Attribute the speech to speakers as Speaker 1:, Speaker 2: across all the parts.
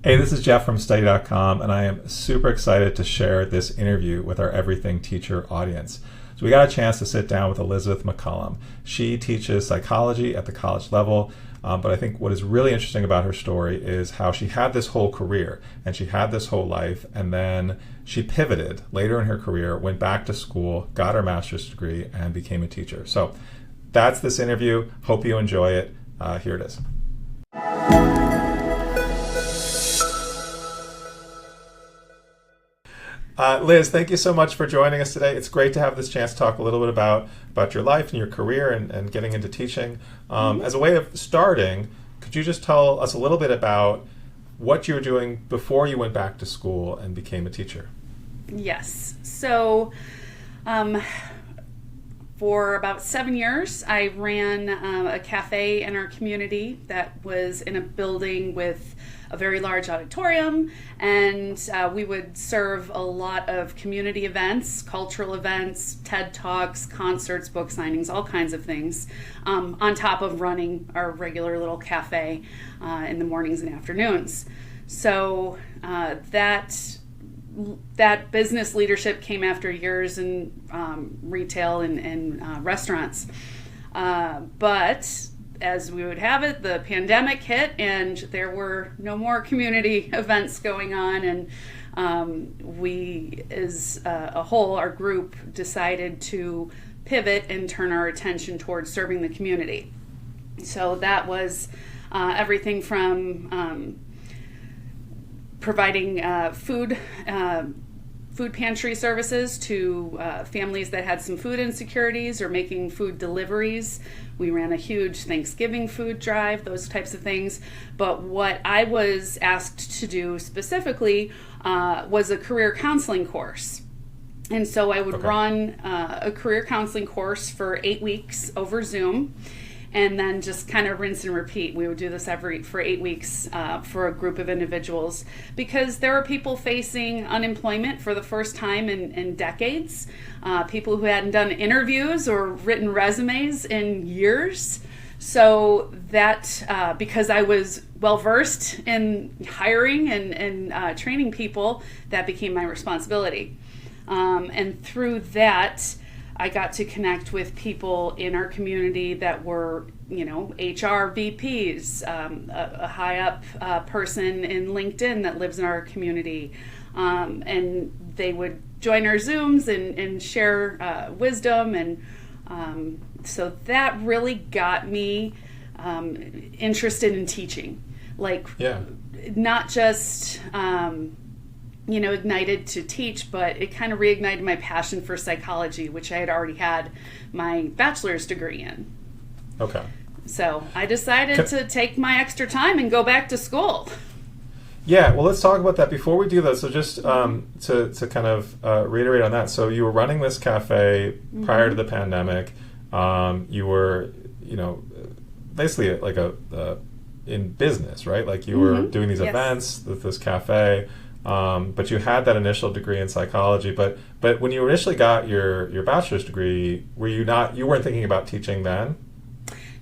Speaker 1: Hey, this is Jeff from study.com, and I am super excited to share this interview with our Everything Teacher audience. So we got a chance to sit down with Elizabeth McCollum. She teaches psychology at the college level, but I think what is really interesting about her story is how she had this whole career and she had this whole life, and then she pivoted later in her career, went back to school, got her master's degree, and became a teacher. So that's this interview. Hope you enjoy it. Here it is. Liz, thank you so much for joining us today. It's great to have this chance to talk a little bit about your life and your career and getting into teaching. As a way of starting, could you just tell us a little bit about what you were doing before you went back to school and became a teacher?
Speaker 2: Yes. So for about 7 years, I ran a cafe in our community that was in a building with a very large auditorium, and we would serve a lot of community events, cultural events, TED Talks, concerts, book signings, all kinds of things, on top of running our regular little cafe in the mornings and afternoons. So that business leadership came after years in retail and restaurants. But as we would have it, the pandemic hit and there were no more community events going on, and we as a whole, our group, decided to pivot and turn our attention towards serving the community. So that was everything from providing food pantry services to families that had some food insecurities, or making food deliveries. We ran a huge Thanksgiving food drive, those types of things. But what I was asked to do specifically was a career counseling course. And so I would run a career counseling course for 8 weeks over Zoom, and then just kind of rinse and repeat. We would do this for 8 weeks for a group of individuals, because there are people facing unemployment for the first time in decades, people who hadn't done interviews or written resumes in years. So that, because I was well-versed in hiring and training people, that became my responsibility. And through that, I got to connect with people in our community that were, HR VPs, a high up person in LinkedIn that lives in our community, and they would join our Zooms and share wisdom, and so that really got me interested in teaching, not just ignited to teach, but it kind of reignited my passion for psychology, which I had already had my bachelor's degree in.
Speaker 1: Okay.
Speaker 2: So I decided to take my extra time and go back to school.
Speaker 1: Yeah, well, let's talk about that. Before we do that, so just to kind of reiterate on that. So you were running this cafe prior to the pandemic. You were, basically like in business, right? Like you were doing these events with this cafe. But you had that initial degree in psychology. But when you initially got your bachelor's degree, you weren't thinking about teaching then?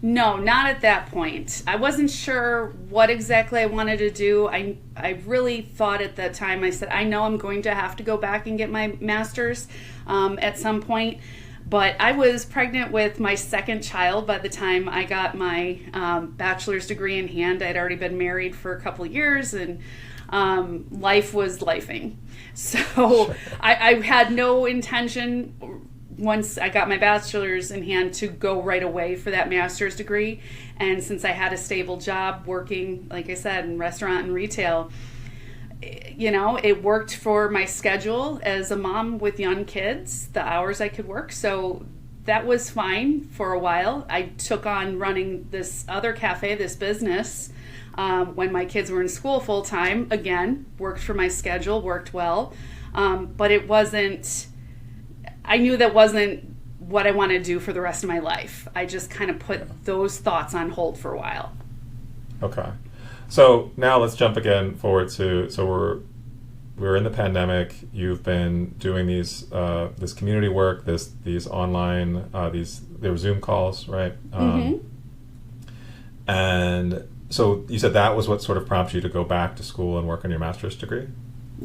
Speaker 2: No, not at that point. I wasn't sure what exactly I wanted to do. I really thought at that time, I said, I know I'm going to have to go back and get my master's at some point. But I was pregnant with my second child by the time I got my bachelor's degree in hand. I'd already been married for a couple of years, and life was lifing. So sure. I had no intention, once I got my bachelor's in hand, to go right away for that master's degree. And since I had a stable job working, like I said, in restaurant and retail, it worked for my schedule as a mom with young kids, the hours I could work. So that was fine for a while. I took on running this other cafe, this business, when my kids were in school full time. Again, worked for my schedule, worked well. But I knew that wasn't what I wanted to do for the rest of my life. I just kind of put those thoughts on hold for a while. Okay.
Speaker 1: So now let's jump again forward to, we're in the pandemic. You've been doing this community work, these online, there were Zoom calls, right? And So you said that was what sort of prompted you to go back to school and work on your master's degree?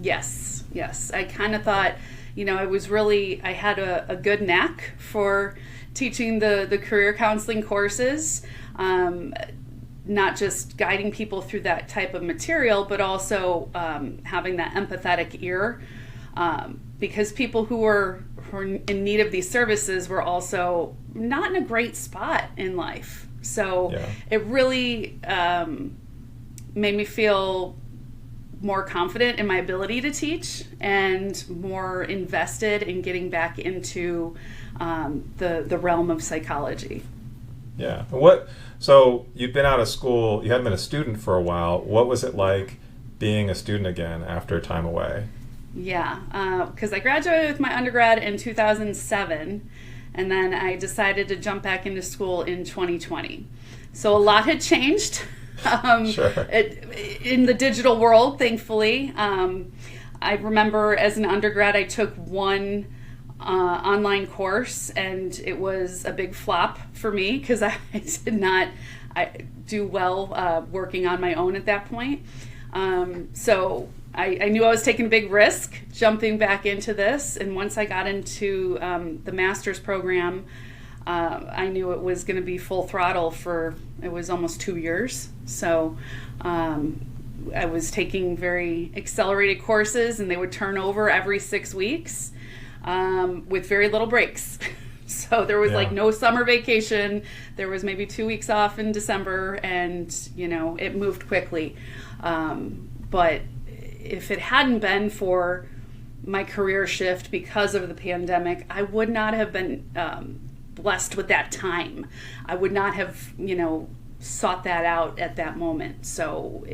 Speaker 2: Yes. I kind of thought, I had a good knack for teaching the career counseling courses, not just guiding people through that type of material, but also having that empathetic ear, because people who were in need of these services were also not in a great spot in life. So it really made me feel more confident in my ability to teach and more invested in getting back into the realm of psychology.
Speaker 1: Yeah. So you'd been out of school, you hadn't been a student for a while. What was it like being a student again after time away?
Speaker 2: Yeah, because I graduated with my undergrad in 2007, and then I decided to jump back into school in 2020. So a lot had changed.
Speaker 1: Sure.
Speaker 2: In the digital world, thankfully. I remember as an undergrad, I took one online course, and it was a big flop for me because I did not do well working on my own at that point. So I knew I was taking a big risk jumping back into this, and once I got into the master's program, I knew it was going to be full throttle it was almost 2 years. So I was taking very accelerated courses, and they would turn over every 6 weeks with very little breaks. So there was like no summer vacation. There was maybe 2 weeks off in December, and it moved quickly. But if it hadn't been for my career shift because of the pandemic, I would not have been blessed with that time. I would not have, sought that out at that moment. So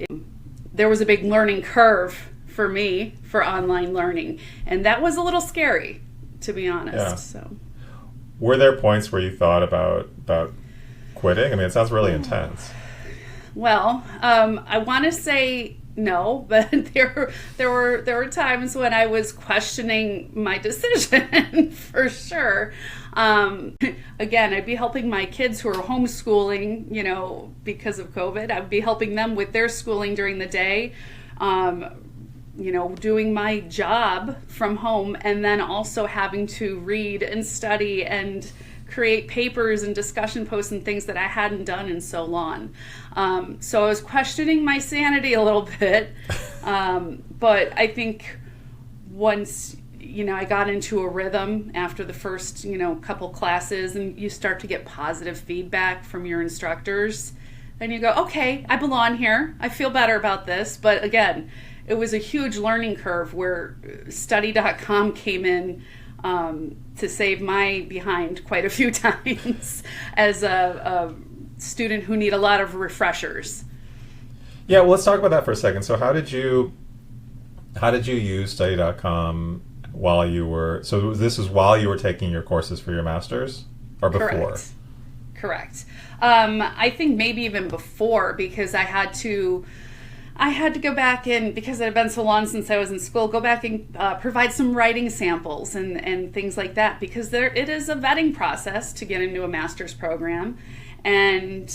Speaker 2: there was a big learning curve for me for online learning, and that was a little scary, to be honest.
Speaker 1: Yeah.
Speaker 2: So,
Speaker 1: were there points where you thought about quitting? I mean, it sounds really intense.
Speaker 2: Well, I want to say no, but there were times when I was questioning my decision for sure. Again, I'd be helping my kids who are homeschooling, because of COVID. I'd be helping them with their schooling during the day, doing my job from home, and then also having to read and study and create papers and discussion posts and things that I hadn't done in so long. So I was questioning my sanity a little bit. But I think once, I got into a rhythm after the first, couple classes, and you start to get positive feedback from your instructors, and you go, okay, I belong here. I feel better about this. But again, it was a huge learning curve where study.com came in to save my behind quite a few times as a student who need a lot of refreshers.
Speaker 1: Yeah, well, let's talk about that for a second. So how did you use study.com while you were, so this is while you were taking your courses for your master's, or before?
Speaker 2: Correct. I think maybe even before, because I had to go back and, because it had been so long since I was in school, go back and provide some writing samples and things like that, because it is a vetting process to get into a master's program. And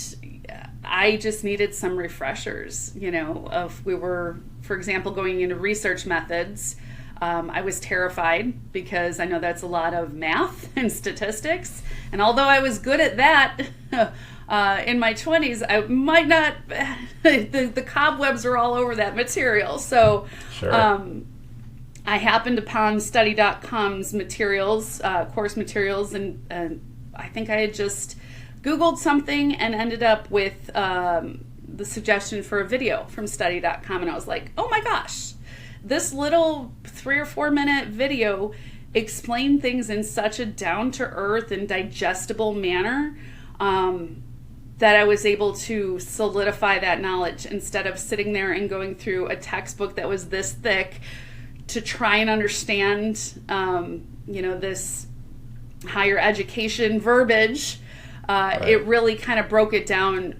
Speaker 2: I just needed some refreshers, if we were, for example, going into research methods. I was terrified because I know that's a lot of math and statistics. And although I was good at that, in my 20s, I might not, the cobwebs are all over that material. So
Speaker 1: sure.
Speaker 2: I happened upon study.com's materials, course materials, and I think I had just Googled something and ended up with the suggestion for a video from study.com. And I was like, oh my gosh, this little 3 or 4 minute video explained things in such a down-to-earth and digestible manner that I was able to solidify that knowledge instead of sitting there and going through a textbook that was this thick to try and understand, this higher education verbiage.
Speaker 1: Right.
Speaker 2: It really kind of broke it down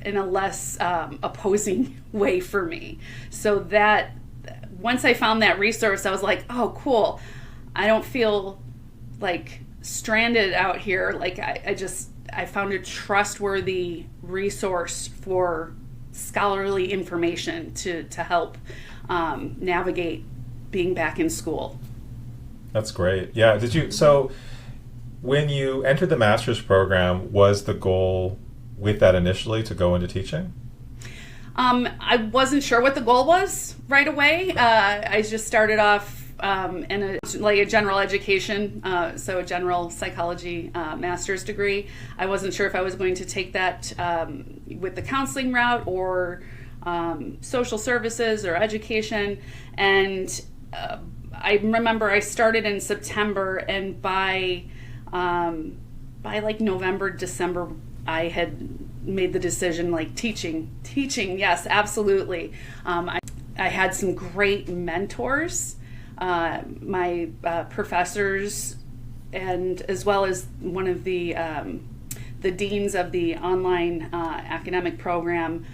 Speaker 2: in a less opposing way for me. So that once I found that resource, I was like, oh, cool. I don't feel like stranded out here. Like I found a trustworthy resource for scholarly information to help navigate being back in school.
Speaker 1: That's great. Yeah. So when you entered the master's program, was the goal with that initially to go into teaching?
Speaker 2: I wasn't sure what the goal was right away. I just started off in a general education, so a general psychology master's degree. I wasn't sure if I was going to take that with the counseling route or social services or education. And I remember I started in September, and by like November, December, I had made the decision, like teaching, yes, absolutely. I had some great mentors, my professors, and as well as one of the deans of the online academic program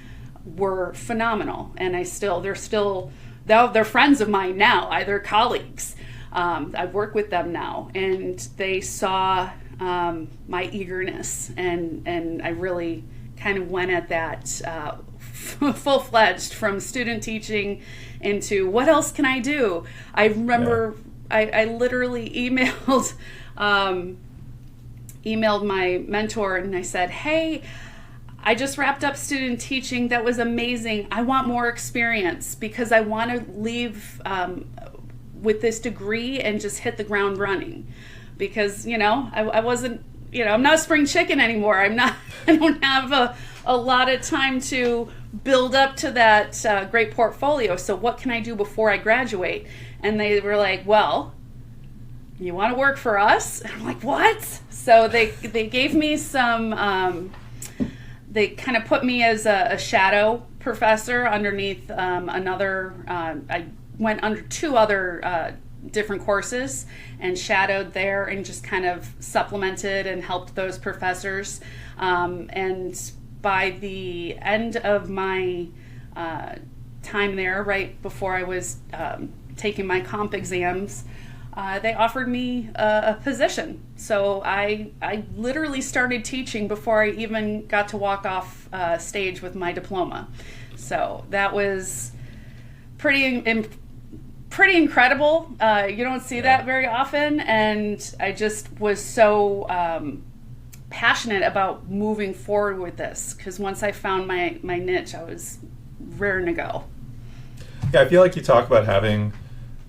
Speaker 2: were phenomenal, and they're friends of mine now, they're colleagues. I work with them now, and they saw my eagerness, and I really kind of went at that full-fledged, from student teaching into what else can I do. I remember I literally emailed my mentor, and I said, hey, I just wrapped up student teaching. That was amazing. I want more experience because I want to leave with this degree and just hit the ground running. Because, I wasn't, I'm not a spring chicken anymore. I don't have a lot of time to build up to that great portfolio. So what can I do before I graduate? And they were like, well, you want to work for us? And I'm like, what? So they gave me some, they kind of put me as a shadow professor underneath another, I went under 2 other different courses and shadowed there and just kind of supplemented and helped those professors. And by the end of my time there, right before I was taking my comp exams, they offered me a position. So I literally started teaching before I even got to walk off stage with my diploma. So that was pretty incredible. You don't see that very often, and I just was so passionate about moving forward with this, because once I found my niche, I was raring to go.
Speaker 1: Yeah, I feel like you talk about having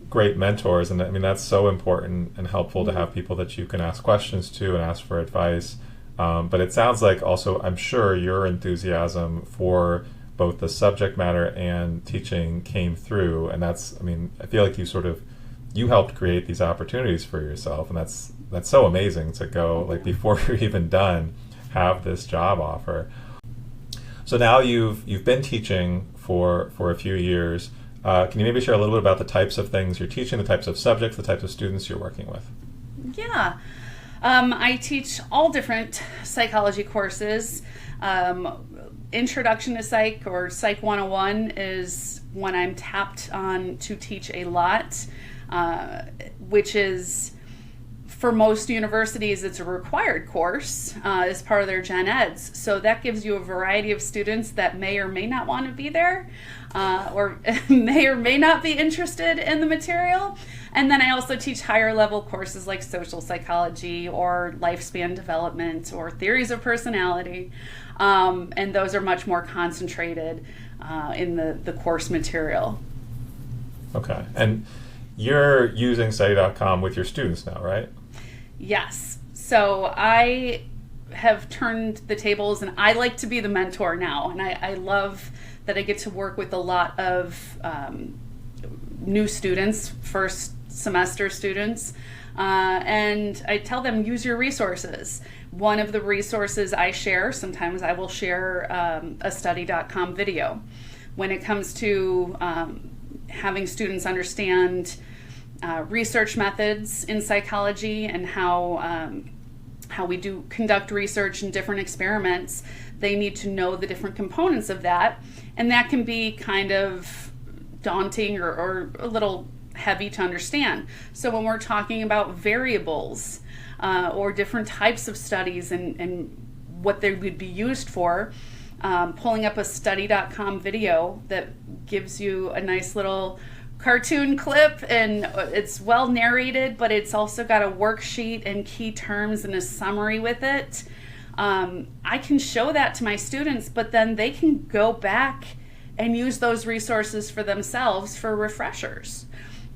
Speaker 1: great mentors, and I mean that's so important and helpful to have people that you can ask questions to and ask for advice. But it sounds like also, I'm sure your enthusiasm for both the subject matter and teaching came through, and I feel like you helped create these opportunities for yourself, and that's so amazing to go, like, before you're even done, have this job offer. So now you've been teaching for a few years. Can you maybe share a little bit about the types of things you're teaching, the types of subjects, the types of students you're working with?
Speaker 2: Yeah. I teach all different psychology courses. Introduction to Psych, or Psych 101, is when I'm tapped on to teach a lot, which is, for most universities, it's a required course as part of their gen eds. So that gives you a variety of students that may or may not want to be there, or may or may not be interested in the material. And then I also teach higher level courses like social psychology or lifespan development or theories of personality. And those are much more concentrated in the course material.
Speaker 1: Okay. And you're using study.com with your students now, right?
Speaker 2: Yes. So I have turned the tables, and I like to be the mentor now. And I love that I get to work with a lot of new students, first semester students. And I tell them, use your resources. One of the resources I share, sometimes I will share a study.com video. When it comes to having students understand research methods in psychology and how we do conduct research and different experiments, they need to know the different components of that. And that can be kind of daunting or a little heavy to understand. So when we're talking about variables or different types of studies and what they would be used for, pulling up a study.com video that gives you a nice little cartoon clip, and it's well narrated, but it's also got a worksheet and key terms and a summary with it. I can show that to my students, but then they can go back and use those resources for themselves for refreshers.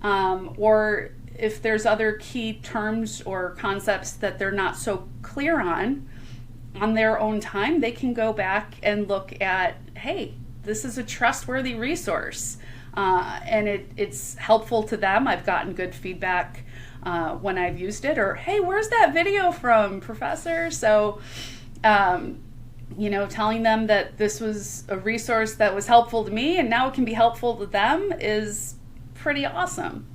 Speaker 2: Or if there's other key terms or concepts that they're not so clear on their own time, they can go back and look at, hey, this is a trustworthy resource. And it's helpful to them. I've gotten good feedback when I've used it, or, hey, where's that video from, Professor? So, telling them that this was a resource that was helpful to me and now it can be helpful to them is pretty awesome.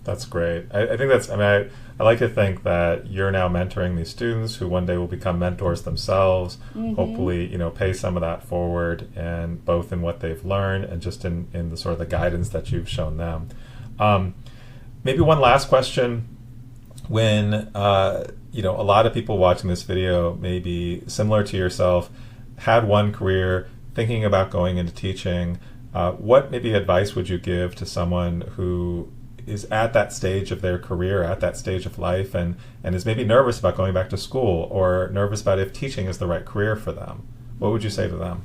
Speaker 1: That's great. I think I like to think that you're now mentoring these students who one day will become mentors themselves, hopefully, pay some of that forward, and both in what they've learned and just in the sort of the guidance that you've shown them. Maybe one last question. When, a lot of people watching this video, maybe similar to yourself, had one career, thinking about going into teaching, what maybe advice would you give to someone who is at that stage of their career, at that stage of life, and is maybe nervous about going back to school, or nervous about if teaching is the right career for them? What would you say to them?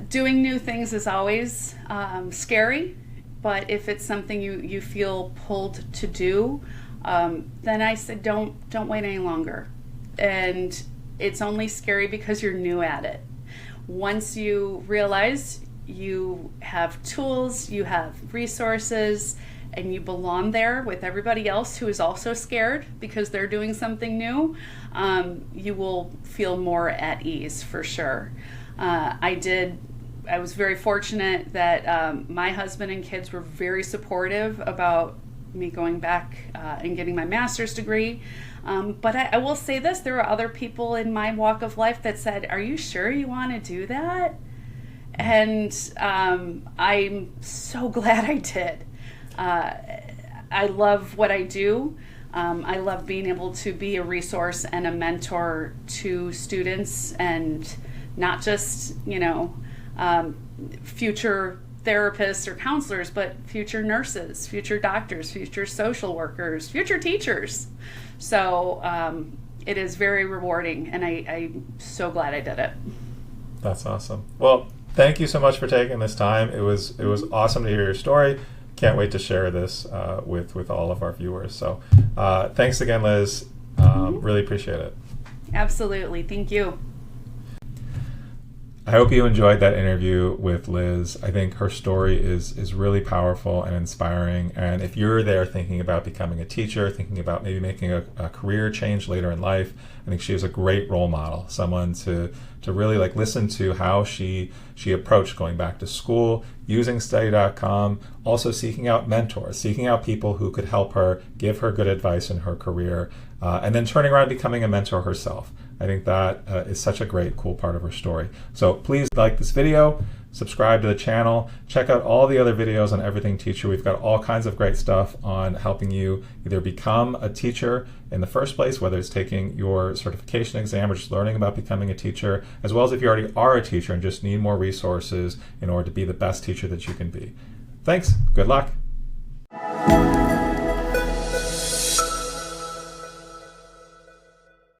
Speaker 2: Doing new things is always scary, but if it's something you feel pulled to do, then I said don't wait any longer. And it's only scary because you're new at it. Once you realize you have tools, you have resources, and you belong there with everybody else who is also scared because they're doing something new, you will feel more at ease for sure. I was very fortunate that my husband and kids were very supportive about me going back and getting my master's degree. But I will say this, there were other people in my walk of life that said, are you sure you want to do that? And I'm so glad I did. I love what I do. I love being able to be a resource and a mentor to students, and not just, future therapists or counselors, but future nurses, future doctors, future social workers, future teachers. So it is very rewarding, and I'm so glad I did it.
Speaker 1: That's awesome. Well, thank you so much for taking this time. It was awesome to hear your story. Can't wait to share this with all of our viewers. So thanks again, Liz. Really appreciate it.
Speaker 2: Absolutely. Thank you.
Speaker 1: I hope you enjoyed that interview with Liz. I think her story is really powerful and inspiring. And if you're there thinking about becoming a teacher, thinking about maybe making a career change later in life, I think she is a great role model, someone to really listen to how she approached going back to school, using study.com, also seeking out mentors, seeking out people who could help her, give her good advice in her career, and then turning around and becoming a mentor herself. I think that is such a great, cool part of her story. So please like this video, subscribe to the channel, check out all the other videos on Everything Teacher. We've got all kinds of great stuff on helping you either become a teacher in the first place, whether it's taking your certification exam or just learning about becoming a teacher, as well as if you already are a teacher and just need more resources in order to be the best teacher that you can be. Thanks. Good luck.